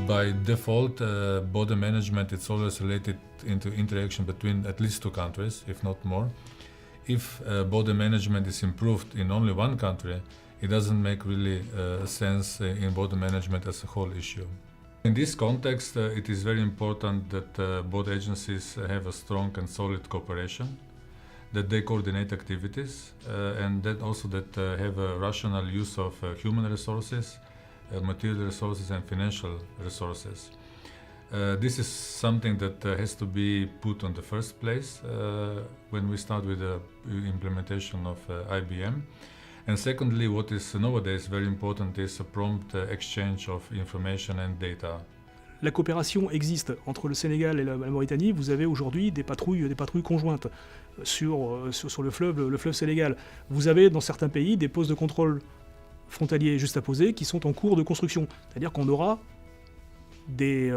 By default, border management is always related into interaction between at least two countries, if not more. If border management is improved in only one country, it doesn't make really sense in border management as a whole issue. In this context, it is very important that border agencies have a strong and solid cooperation, that they coordinate activities, and that also that have a rational use of human resources, material resources and financial resources. This is something that has to be put on the first place when we start with the implementation of IBM. And secondly, what is nowadays very important is a prompt exchange of information and data. La coopération existe entre le Sénégal et la Mauritanie. Vous avez aujourd'hui des patrouilles conjointes sur le fleuve Sénégal. Vous avez dans certains pays des postes de contrôle frontaliers juste à poser qui sont en cours de construction. C'est-à-dire qu'on aura des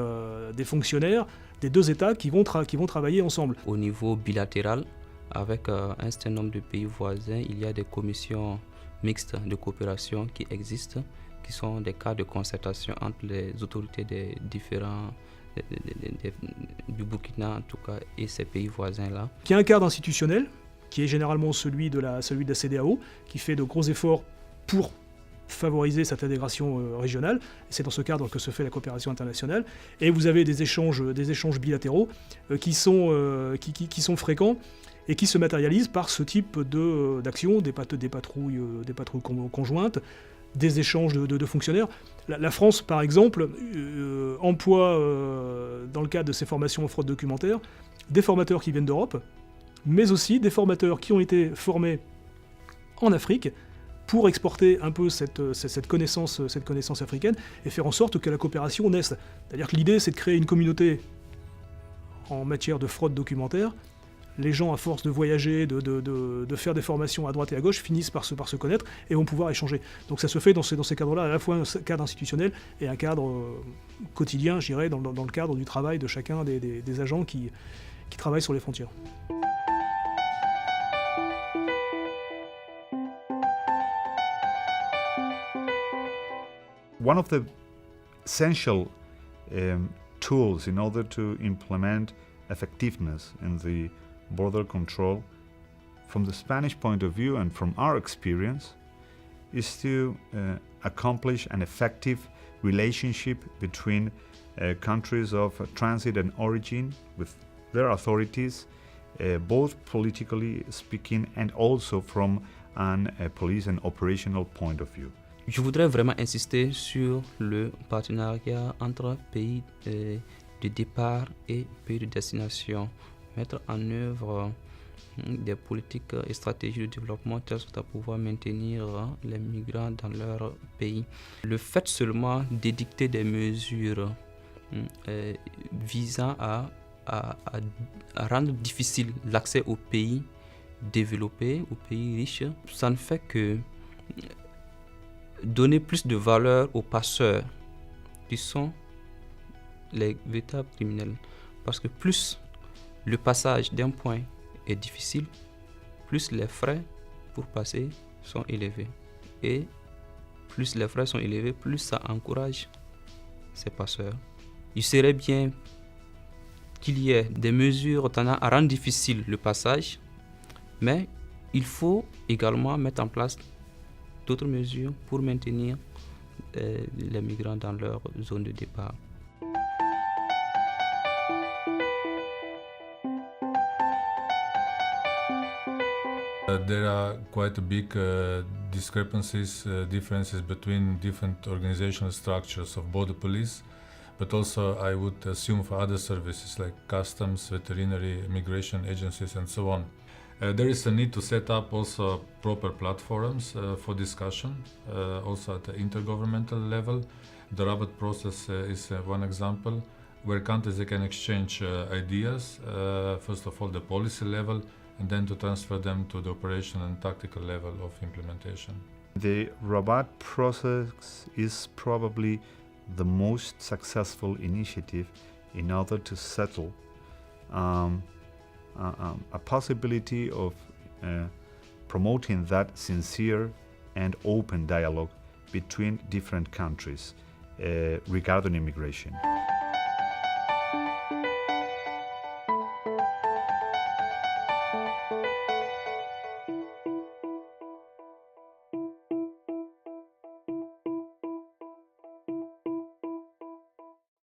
fonctionnaires des deux États qui vont travailler ensemble. Au niveau bilatéral, avec un certain nombre de pays voisins, il y a des commissions mixtes de coopération qui existent, qui sont des cas de concertation entre les autorités des différents du Burkina en tout cas et ces pays voisins-là. Il y a un cadre institutionnel qui est généralement celui de la CEDEAO, qui fait de gros efforts pour favoriser cette intégration régionale. C'est dans ce cadre que se fait la coopération internationale. Et vous avez des échanges bilatéraux qui sont fréquents et qui se matérialisent par ce type d'action, des patrouilles conjointes, des échanges de fonctionnaires. La France, par exemple, emploie, dans le cadre de ses formations en fraude documentaire, des formateurs qui viennent d'Europe, mais aussi des formateurs qui ont été formés en Afrique pour exporter un peu cette connaissance africaine et faire en sorte que la coopération naisse. C'est-à-dire que l'idée, c'est de créer une communauté en matière de fraude documentaire. Les gens, à force de voyager, de faire des formations à droite et à gauche, finissent par se connaître et vont pouvoir échanger. Donc ça se fait dans ces cadres-là, à la fois un cadre institutionnel et un cadre quotidien, je dirais, dans le cadre du travail de chacun des agents qui travaillent sur les frontières. One of the essential tools in order to implement effectiveness in the border control, from the Spanish point of view and from our experience, is to accomplish an effective relationship between countries of transit and origin with their authorities, both politically speaking and also from a police and operational point of view. Je voudrais vraiment insister sur le partenariat entre pays de départ et pays de destination. Mettre en œuvre des politiques et stratégies de développement telles sorte à pouvoir maintenir les migrants dans leur pays. Le fait seulement d'édicter des mesures visant à rendre difficile l'accès aux pays développés, aux pays riches, ça ne fait que donner plus de valeur aux passeurs qui sont les véritables criminels. Parce que plus le passage d'un point est difficile, plus les frais pour passer sont élevés. Et plus les frais sont élevés, plus ça encourage ces passeurs. Il serait bien qu'il y ait des mesures tendant à rendre difficile le passage, mais il faut également mettre en place d'autres mesures pour maintenir les migrants dans leur zone de départ. There are quite big differences between different organizational structures of border police, but also I would assume for other services like customs, veterinary, immigration agencies and so on. There is a need to set up also proper platforms for discussion, also at the intergovernmental level. The Rabat process is one example where countries can exchange ideas, first of all the policy level, and then to transfer them to the operation and tactical level of implementation. The Rabat process is probably the most successful initiative in order to settle a possibility of promoting that sincere and open dialogue between different countries. regarding immigration.